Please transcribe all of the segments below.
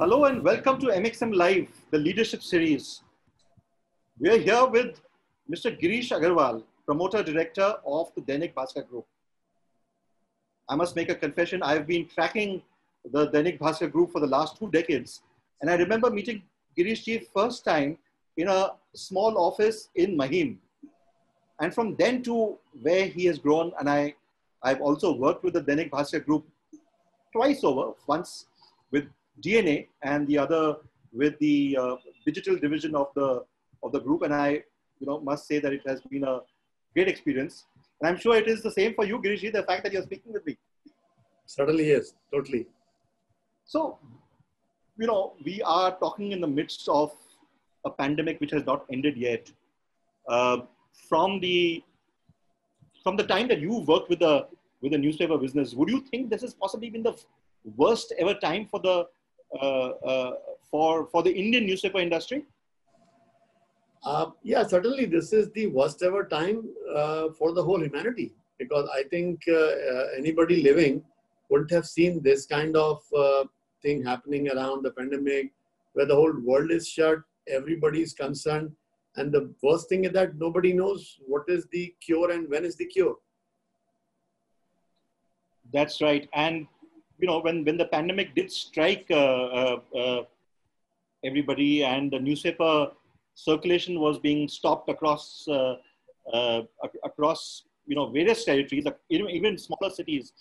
Hello and welcome to MxM Live, the leadership series. We are here with Mr. Girish Agarwaal, promoter director of the Dainik Bhaskar Group. I must make a confession. I've been tracking the Dainik Bhaskar Group for the last 2 decades. And I remember meeting Girish ji first time in a small office in Mahim. And from then to where he has grown, and I've also worked with the Dainik Bhaskar Group twice over, once with DNA and the other with the digital division of the group, and I must say that it has been a great experience, and I'm sure it is the same for you, Girish, the fact that you're speaking with me. Certainly, yes, totally. So, we are talking in the midst of a pandemic which has not ended yet. From the time that you worked with the newspaper business, would you think this has possibly been the worst ever time for the Indian newspaper industry? Yeah, certainly this is the worst ever time for the whole humanity, because I think anybody living wouldn't have seen this kind of thing happening around the pandemic, where the whole world is shut, everybody is concerned, and the worst thing is that nobody knows what is the cure and when is the cure. That's right. And when the pandemic did strike everybody, and the newspaper circulation was being stopped across various territories, even smaller cities,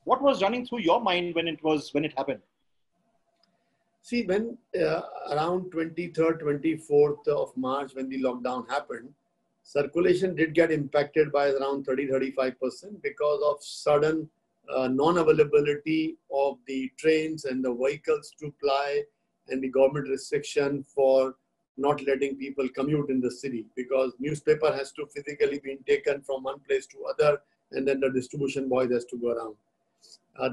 what was running through your mind when it happened? See, when around 23rd, 24th of March, when the lockdown happened, circulation did get impacted by around 30-35% because of sudden non-availability of the trains and the vehicles to ply, and the government restriction for not letting people commute in the city, because newspaper has to physically be taken from one place to other, and then the distribution boys has to go around.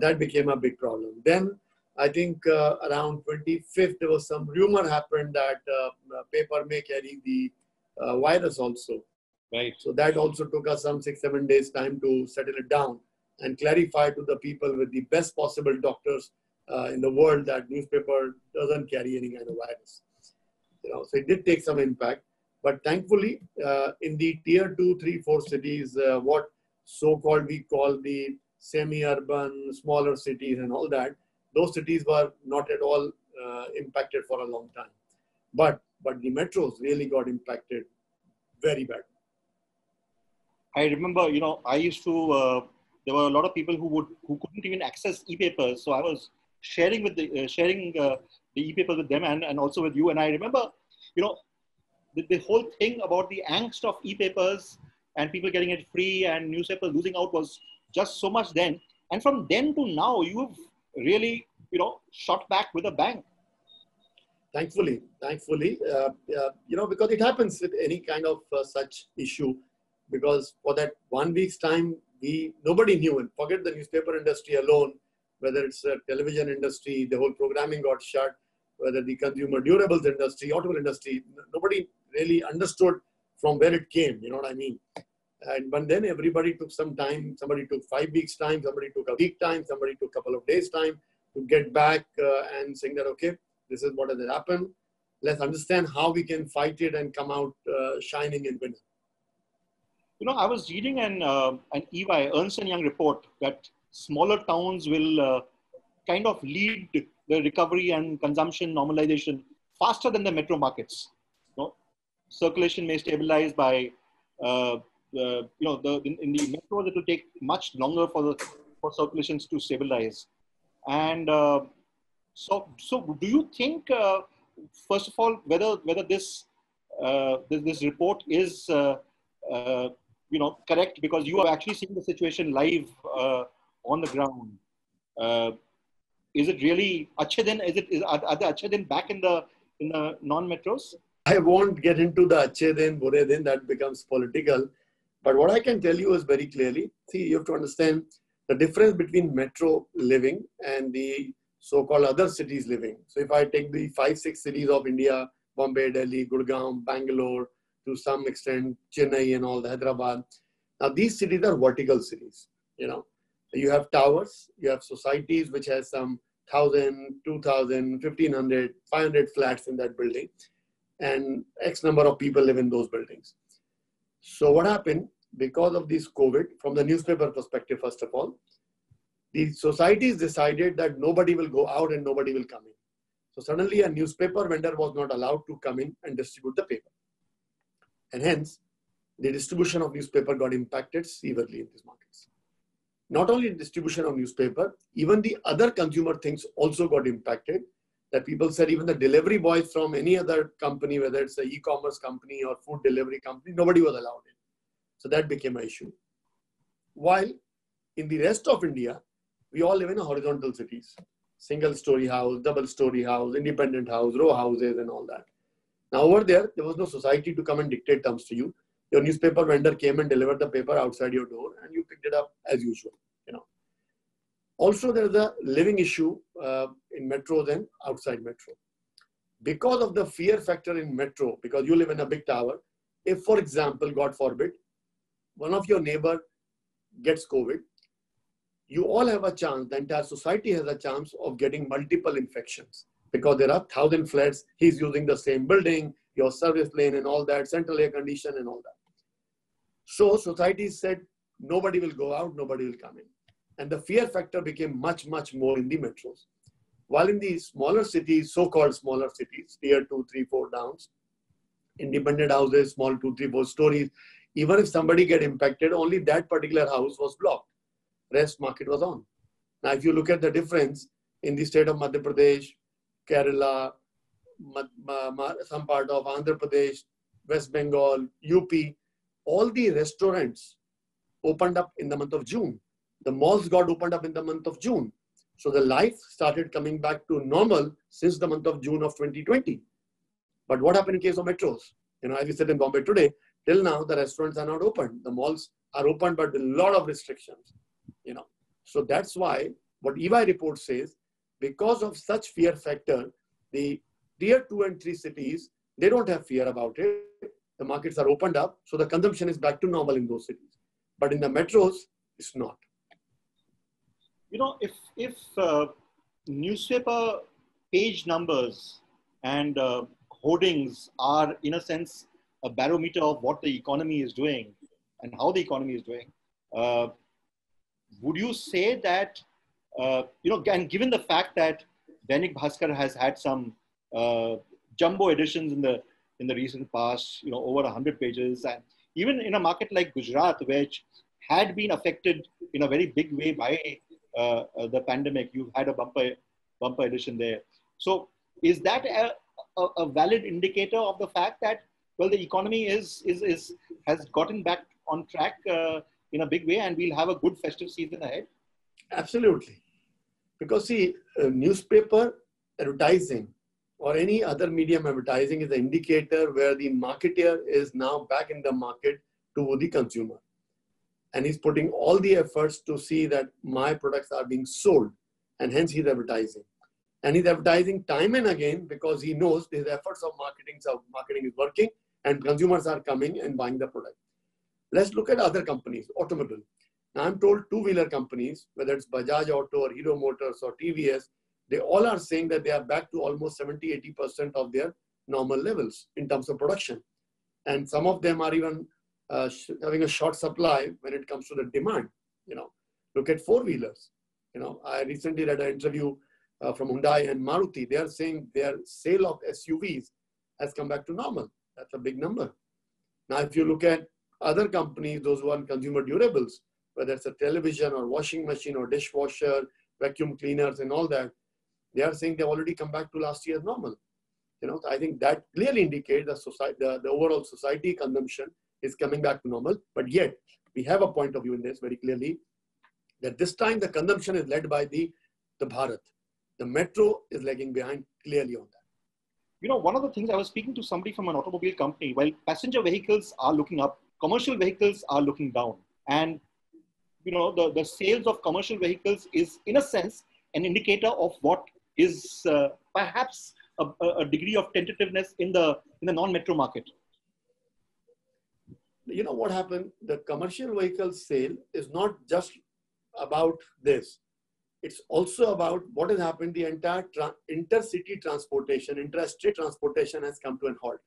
That became a big problem. Then I think around 25th, there was some rumor happened that paper may carry the virus also. Right. So that also took us some 6-7 days time to settle it down and clarify to the people with the best possible doctors in the world that newspaper doesn't carry any kind of virus. So it did take some impact, but thankfully in the tier 2, 3, 4 cities, what so-called we call the semi-urban, smaller cities and all that, those cities were not at all impacted for a long time. But the metros really got impacted very bad. I remember, I used to. There were a lot of people who couldn't even access e-papers, so I was sharing the e-papers with them and also with you. And I remember, the whole thing about the angst of e-papers and people getting it free and newspapers losing out was just so much then. And from then to now, you've really, shot back with a bang. Thankfully, because it happens with any kind of such issue, because for that 1 week's time, nobody knew, and forget the newspaper industry alone, whether it's a television industry, the whole programming got shut, whether the consumer durables industry, automobile industry, nobody really understood from where it came, you know what I mean? But then everybody took some time, somebody took 5 weeks time, somebody took a week time, somebody took a couple of days time to get back and saying that, okay, this is what has happened. Let's understand how we can fight it and come out shining and winning. I was reading an EY, Ernst & Young report, that smaller towns will kind of lead the recovery and consumption normalization faster than the metro markets. Circulation may stabilize by, in the metros, it will take much longer for circulations to stabilize. And so do you think, first of all, whether this report is correct, because you are actually seeing the situation live on the ground? Is it really Achhe Din? Are the Achhe Din back in the non-metros? I won't get into the Achhe Din, Bure Din, that becomes political. But what I can tell you is very clearly, see, you have to understand the difference between metro living and the so-called other cities living. So if I take the 5-6 cities of India, Bombay, Delhi, Gurgaon, Bangalore, to some extent, Chennai and all, the Hyderabad. Now, these cities are vertical cities, You have towers, you have societies which has some 1,000, 2,000, 1,500, 500 flats in that building, and X number of people live in those buildings. So what happened because of this COVID, from the newspaper perspective, first of all, the societies decided that nobody will go out and nobody will come in. So suddenly a newspaper vendor was not allowed to come in and distribute the paper. And hence, the distribution of newspaper got impacted severely in these markets. Not only distribution of newspaper, even the other consumer things also got impacted. That people said even the delivery boys from any other company, whether it's an e-commerce company or food delivery company, nobody was allowed in. So that became an issue. While in the rest of India, we all live in horizontal cities. Single story house, double story house, independent house, row houses and all that. Now over there was no society to come and dictate terms to you. Your newspaper vendor came and delivered the paper outside your door and you picked it up as usual. Also, there is a living issue in metros and outside metro. Because of the fear factor in metro, because you live in a big tower, if, for example, God forbid, one of your neighbor gets COVID, you all have a chance, the entire society has a chance of getting multiple infections because there are 1,000 flats, he's using the same building, your service lane and all that, central air condition and all that. So society said, nobody will go out, nobody will come in. And the fear factor became much, much more in the metros. While in the smaller cities, so-called smaller cities, tier 2, 3, 4 downs, independent houses, small 2, 3, 4 stories, even if somebody get impacted, only that particular house was blocked. Rest market was on. Now, if you look at the difference in the state of Madhya Pradesh, Kerala, some part of Andhra Pradesh, West Bengal, UP, all the restaurants opened up in the month of June. The malls got opened up in the month of June. So the life started coming back to normal since the month of June of 2020. But what happened in case of metros? As we said in Bombay today, till now the restaurants are not open. The malls are open, but with a lot of restrictions. So that's why what EY report says, because of such fear factor, the tier 2 and 3 cities, they don't have fear about it. The markets are opened up, so the consumption is back to normal in those cities. But in the metros, it's not. If newspaper page numbers and hoardings are, in a sense, a barometer of what the economy is doing and how the economy is doing, would you say that, and given the fact that Dainik Bhaskar has had some jumbo editions in the recent past, over 100 pages, and even in a market like Gujarat, which had been affected in a very big way by the pandemic, you've had a bumper edition there. So is that a valid indicator of the fact that, well, the economy has gotten back on track in a big way and we'll have a good festive season ahead? Absolutely. Because see, newspaper advertising or any other medium advertising is an indicator where the marketer is now back in the market to the consumer. And he's putting all the efforts to see that my products are being sold, and hence he's advertising. And he's advertising time and again because he knows his efforts of marketing is working and consumers are coming and buying the product. Let's look at other companies, automobile. Now I'm told two-wheeler companies, whether it's Bajaj Auto or Hero Motors or TVS, they all are saying that they are back to almost 70-80% of their normal levels in terms of production. And some of them are even having a short supply when it comes to the demand. Look at four-wheelers. I recently read an interview from Hyundai and Maruti. They are saying their sale of SUVs has come back to normal. That's a big number. Now, if you look at other companies, those who are in consumer durables, whether it's a television or washing machine or dishwasher, vacuum cleaners and all that, they are saying they've already come back to last year's normal. I think that clearly indicates the overall society consumption is coming back to normal. But yet, we have a point of view in this very clearly, that this time the consumption is led by the Bharat. The metro is lagging behind clearly on that. One of the things, I was speaking to somebody from an automobile company, while passenger vehicles are looking up, commercial vehicles are looking down. And, the sales of commercial vehicles is, in a sense, an indicator of what is perhaps a degree of tentativeness in the non-metro market. What happened? The commercial vehicle sale is not just about this. it's also about what has happened. The entire intercity transportation, intrastate transportation has come to a halt.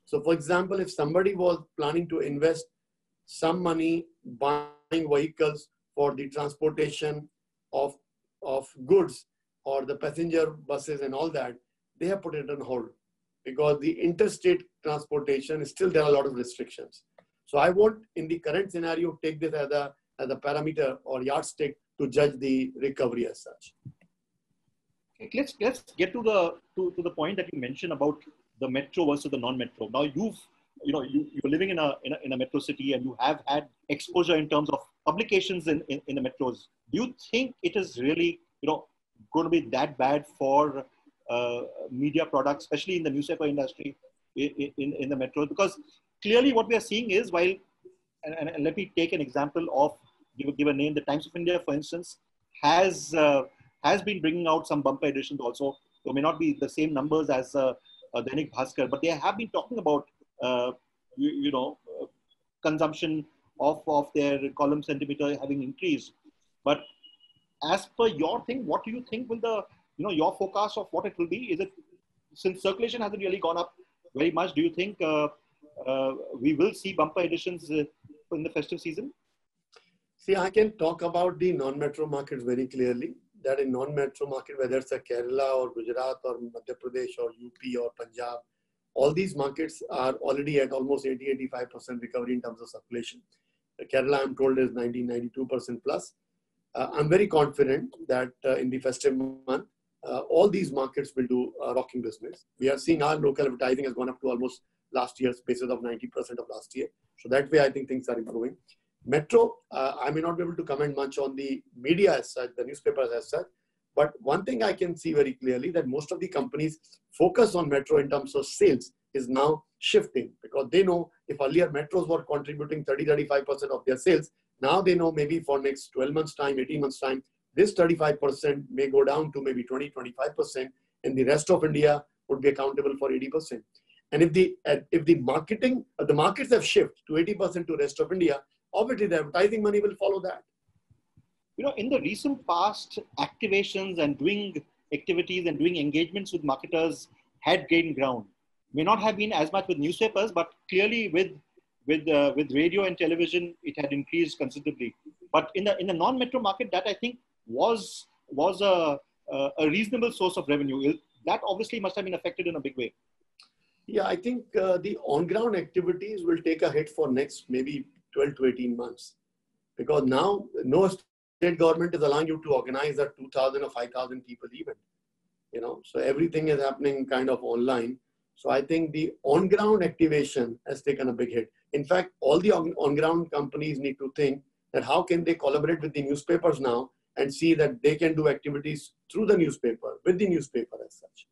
So for example, if somebody was planning to invest some money buying vehicles for the transportation of goods or the passenger buses and all that, they have put it on hold because the interstate transportation is still, there are a lot of restrictions. So I won't, in the current scenario, take this as a parameter or yardstick to judge the recovery as such. Let's get to the point that you mentioned about the metro versus the non-metro. Now you're living in a metro city and you have had exposure in terms of publications in the metros. Do you think it is really going to be that bad for media products, especially in the newspaper industry in the metros? Because clearly what we are seeing is, while and let me take an example of give a name. The Times of India, for instance, has been bringing out some bumper editions also. So may not be the same numbers as Dainik Bhaskar, but they have been talking about consumption of their column centimeter having increased. But as per your thing, what do you think will the your forecast of what it will be? Is it, since circulation hasn't really gone up very much, do you think we will see bumper editions in the festive season? See, I can talk about the non-metro markets very clearly. That in non-metro market, whether it's a Kerala or Gujarat or Madhya Pradesh or UP or Punjab, all these markets are already at almost 80-85% recovery in terms of circulation. Kerala, I'm told, is 90-92% plus. I'm very confident that in the festive month, all these markets will do rocking business. We are seeing our local advertising has gone up to almost last year's basis of 90% of last year. So that way, I think things are improving. Metro, I may not be able to comment much on the media as such, the newspapers as such, but one thing I can see very clearly that most of the companies focus on metro in terms of sales is now shifting, because they know if earlier metros were contributing 30-35% of their sales, now they know maybe for next 12 months time, 18 months time, this 35% may go down to maybe 20-25%, and the rest of India would be accountable for 80%. And if the markets have shifted to 80% to rest of India, obviously the advertising money will follow that. In the recent past, activations and doing activities and doing engagements with marketers had gained ground. May not have been as much with newspapers, but clearly with radio and television, it had increased considerably. But in the non-metro market, that I think was a reasonable source of revenue. That obviously must have been affected in a big way. Yeah, I think the on-ground activities will take a hit for next maybe 12 to 18 months. Because now no state government is allowing you to organize a 2,000 or 5,000 people event. So everything is happening kind of online. So I think the on-ground activation has taken a big hit. In fact, all the on-ground companies need to think that how can they collaborate with the newspapers now and see that they can do activities through the newspaper, with the newspaper as such.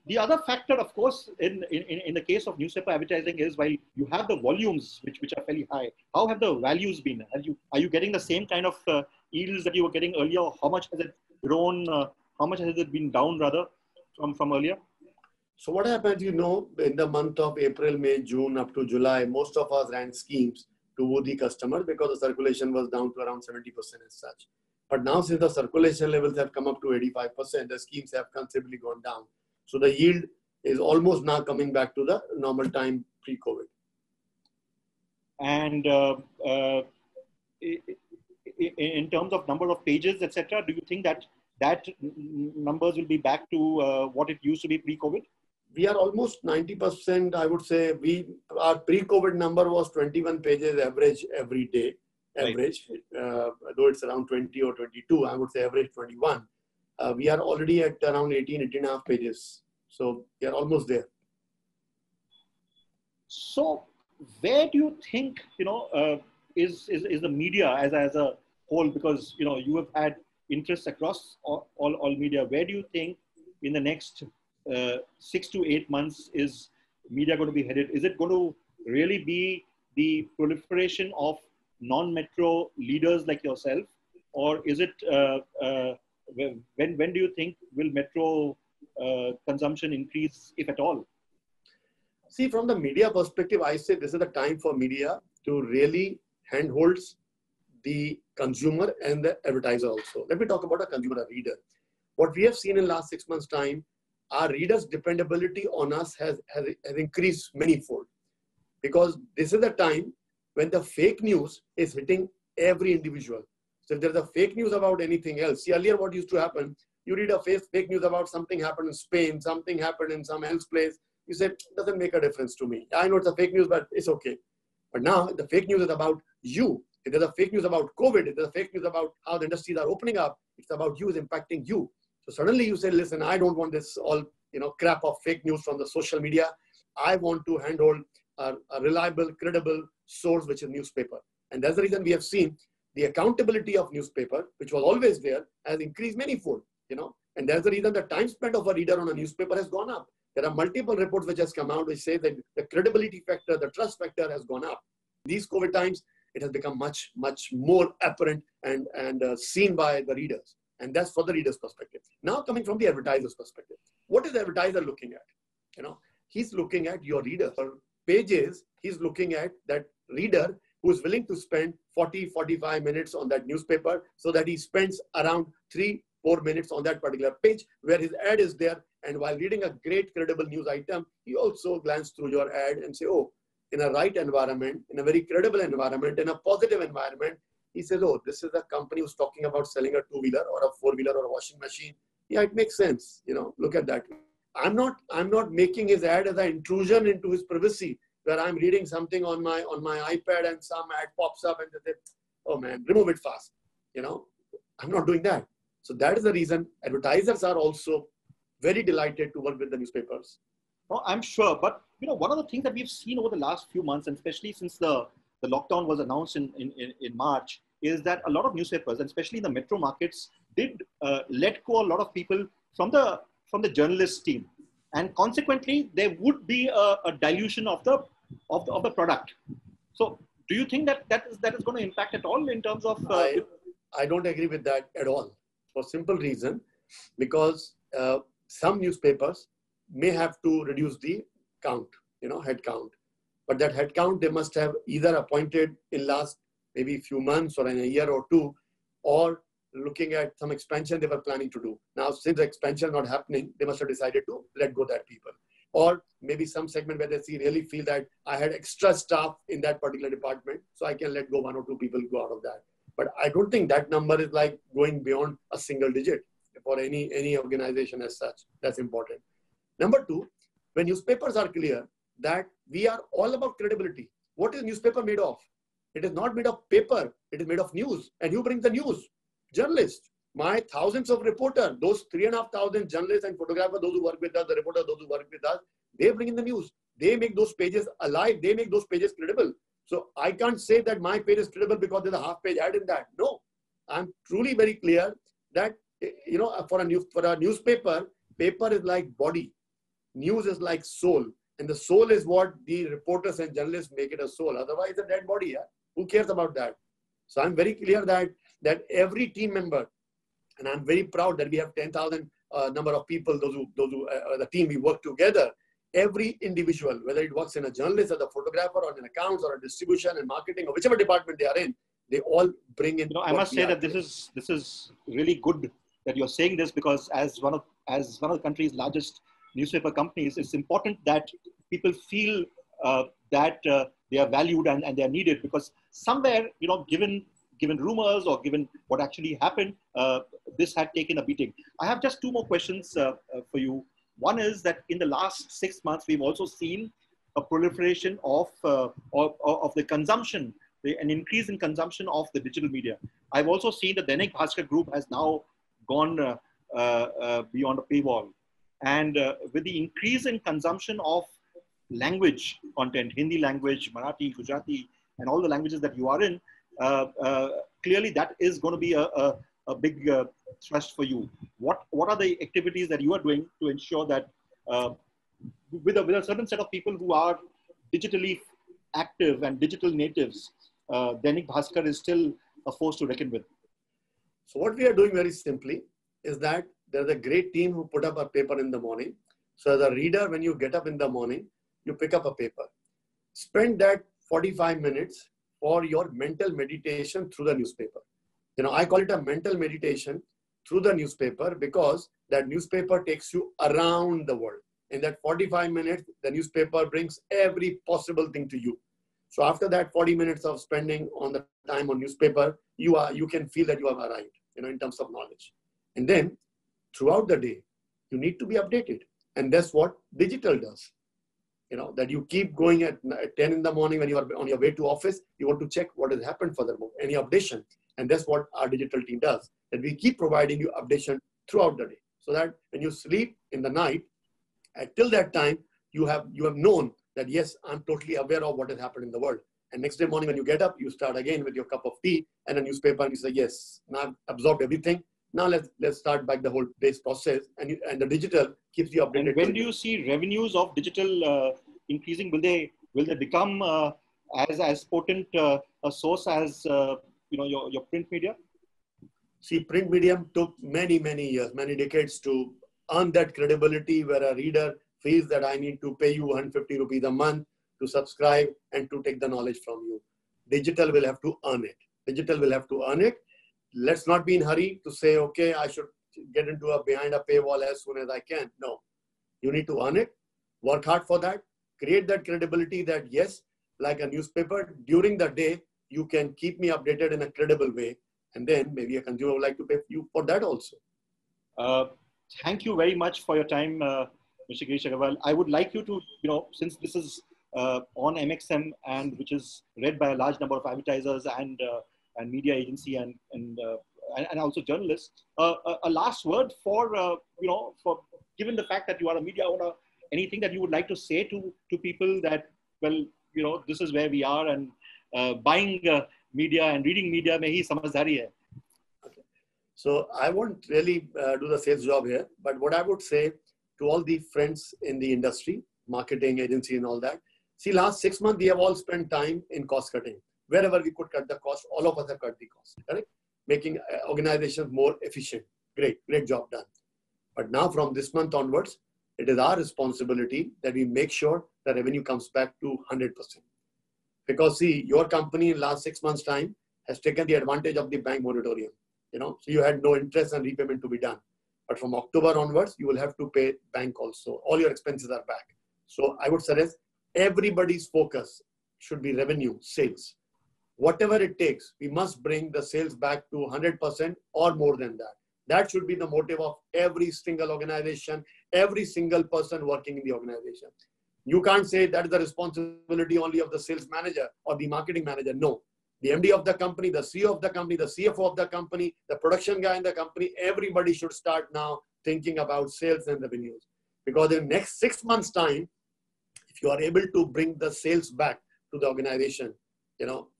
The other factor, of course, in the case of newspaper advertising is, while you have the volumes which are fairly high, how have the values been? Are you getting the same kind of yields that you were getting earlier? How much has it grown? How much has it been down rather from earlier? So what happens, in the month of April, May, June up to July, most of us ran schemes to woo the customers because the circulation was down to around 70% as such. But now since the circulation levels have come up to 85%, the schemes have considerably gone down. So the yield is almost now coming back to the normal time pre-COVID. And in terms of number of pages, etc., do you think that numbers will be back to what it used to be pre-COVID? We are almost 90%, I would say. Our pre-COVID number was 21 pages average every day, average. Right. Though it's around 20 or 22, I would say average 21. We are already at around 18.5 pages. So we are almost there. So where do you think, is the media as a whole, because, you have had interests across all media. Where do you think in the next 6 to 8 months is media going to be headed? Is it going to really be the proliferation of non-metro leaders like yourself? Or is it, when do you think will metro consumption increase, if at all? See, from the media perspective, I say this is the time for media to really handholds the consumer and the advertiser also. Let me talk about a consumer, a reader. What we have seen in last 6 months' time, our readers' dependability on us has increased manyfold, because this is the time when the fake news is hitting every individual. So if there's a fake news about anything else, see, earlier what used to happen, you read a fake news about something happened in Spain, something happened in some else place, you say, it doesn't make a difference to me. I know it's a fake news, but it's okay. But now the fake news is about you. If there's a fake news about COVID, if there's a fake news about how the industries are opening up, it's about you, it's impacting you. So suddenly you say, listen, I don't want this all crap of fake news from the social media. I want to handhold a reliable, credible source, which is newspaper. And that's the reason we have seen the accountability of newspaper, which was always there, has increased manyfold. And that's the reason the time spent of a reader on a newspaper has gone up. There are multiple reports which has come out which say that the credibility factor, the trust factor has gone up. These COVID times, it has become much, much more apparent and seen by the readers. And that's for the reader's perspective. Now coming from the advertiser's perspective, what is the advertiser looking at? He's looking at your reader pages. He's looking at that reader who is willing to spend 40-45 minutes on that newspaper, so that he spends around 3-4 minutes on that particular page where his ad is there. And while reading a great credible news item, he also glances through your ad and say, oh, in a right environment, in a very credible environment, in a positive environment, he says, oh, this is a company who's talking about selling a two-wheeler or a four-wheeler or a washing machine. Yeah, it makes sense. Look at that. I'm not making his ad as an intrusion into his privacy, where I'm reading something on my iPad and some ad pops up and they say, oh man, remove it fast. I'm not doing that. So that is the reason advertisers are also very delighted to work with the newspapers. Oh, I'm sure. But one of the things that we've seen over the last few months, and especially since the lockdown was announced in March, is that a lot of newspapers, and especially in the metro markets, did let go a lot of people from the journalist team, and consequently there would be a dilution of the product. So do you think that is going to impact at all in terms of? I don't agree with that at all, for simple reason, because some newspapers may have to reduce the count, head count. But that head count they must have either appointed in last maybe few months or in a year or two, or looking at some expansion they were planning to do. Now, since the expansion is not happening, they must have decided to let go that people. Or maybe some segment where they really feel that I had extra staff in that particular department, so I can let go 1 or 2 people go out of that. But I don't think that number is like going beyond a single digit for any organization as such. That's important. Number 2, when newspapers are clear that we are all about credibility. What is newspaper made of? It is not made of paper. It is made of news. And who brings the news? Journalists. My thousands of reporters, those 3,500 journalists and photographers, those who work with us, the reporters, those who work with us, they bring in the news. They make those pages alive. They make those pages credible. So I can't say that my page is credible because there's a half-page ad in that. No, I'm truly very clear that for a newspaper, paper is like body, news is like soul, and the soul is what the reporters and journalists make it a soul. Otherwise, it's a dead body. Yeah? Who cares about that? So I'm very clear that every team member, and I'm very proud that we have 10,000 number of people, those who the team we work together. Every individual, whether it works in a journalist or the photographer or in accounts or a distribution and marketing or whichever department they are in, they all bring in. I must say that this is really good that you're saying this, because as one of the country's largest newspaper companies, it's important that people feel that they are valued and they are needed, because somewhere, given rumors or given what actually happened, this had taken a beating. I have just 2 more questions for you. One is that in the last 6 months, we've also seen a proliferation of the consumption, an increase in consumption of the digital media. I've also seen that the Dainik Bhaskar Group has now gone beyond a paywall. And with the increase in consumption of language content, Hindi language, Marathi, Gujarati, and all the languages that you are in, clearly that is going to be a big thrust for you. What are the activities that you are doing to ensure that with a certain set of people who are digitally active and digital natives, Dainik Bhaskar is still a force to reckon with? So what we are doing very simply is that there's a great team who put up a paper in the morning. So as a reader, when you get up in the morning, you pick up a paper. Spend that 45 minutes for your mental meditation through the newspaper. I call it a mental meditation through the newspaper because that newspaper takes you around the world. In that 45 minutes, the newspaper brings every possible thing to you. So after that 40 minutes of spending on the time on newspaper, you can feel that you have arrived, in terms of knowledge. And then throughout the day, you need to be updated. And that's what digital does. That you keep going at 10 in the morning when you are on your way to office, you want to check what has happened for the moment, any updation. And that's what our digital team does, that we keep providing you updation throughout the day. So that when you sleep in the night, till that time, you have known that, yes, I'm totally aware of what has happened in the world. And next day morning, when you get up, you start again with your cup of tea and a newspaper, and you say, yes, now I've absorbed everything. Now let's start back the whole day's process, and the digital keeps you updated. And when do you see revenues of digital increasing? Will they become as potent a source as your print media? See, print medium took many years, many decades to earn that credibility where a reader feels that I need to pay you 150 rupees a month to subscribe and to take the knowledge from you. Digital will have to earn it. Digital will have to earn it. Let's not be in a hurry to say, okay, I should get behind a paywall as soon as I can. No, you need to earn it. Work hard for that. Create that credibility that, yes, like a newspaper, during the day, you can keep me updated in a credible way. And then maybe a consumer would like to pay you for that also. Thank you very much for your time, Mr. Girish Agarwaal. I would like you to, since this is on MxM and which is read by a large number of advertisers and media agency and also journalists, a last word for given the fact that you are a media owner, anything that you would like to say to people that, well, this is where we are, and buying media and reading media mein hi samajhdari hai. Okay. So I won't really do the sales job here, but what I would say to all the friends in the industry, marketing agency and all that, see, last 6 months, we have all spent time in cost cutting. Wherever we could cut the cost, all of us have cut the cost, correct? Making organizations more efficient. Great job done. But now from this month onwards, it is our responsibility that we make sure the revenue comes back to 100%. Because see, your company in last 6 months' time has taken the advantage of the bank moratorium. So you had no interest and repayment to be done. But from October onwards, you will have to pay bank also. All your expenses are back. So I would suggest everybody's focus should be revenue, sales. Whatever it takes, we must bring the sales back to 100% or more than that. That should be the motive of every single organization, every single person working in the organization. You can't say that is the responsibility only of the sales manager or the marketing manager. No. The MD of the company, the CEO of the company, the CFO of the company, the production guy in the company, everybody should start now thinking about sales and revenues. Because in the next 6 months' time, if you are able to bring the sales back to the organization,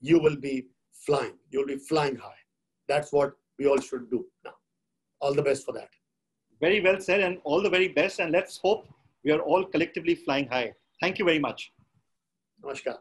you will be flying. You'll be flying high. That's what we all should do now. All the best for that. Very well said, and all the very best. And let's hope we are all collectively flying high. Thank you very much. Namaskar.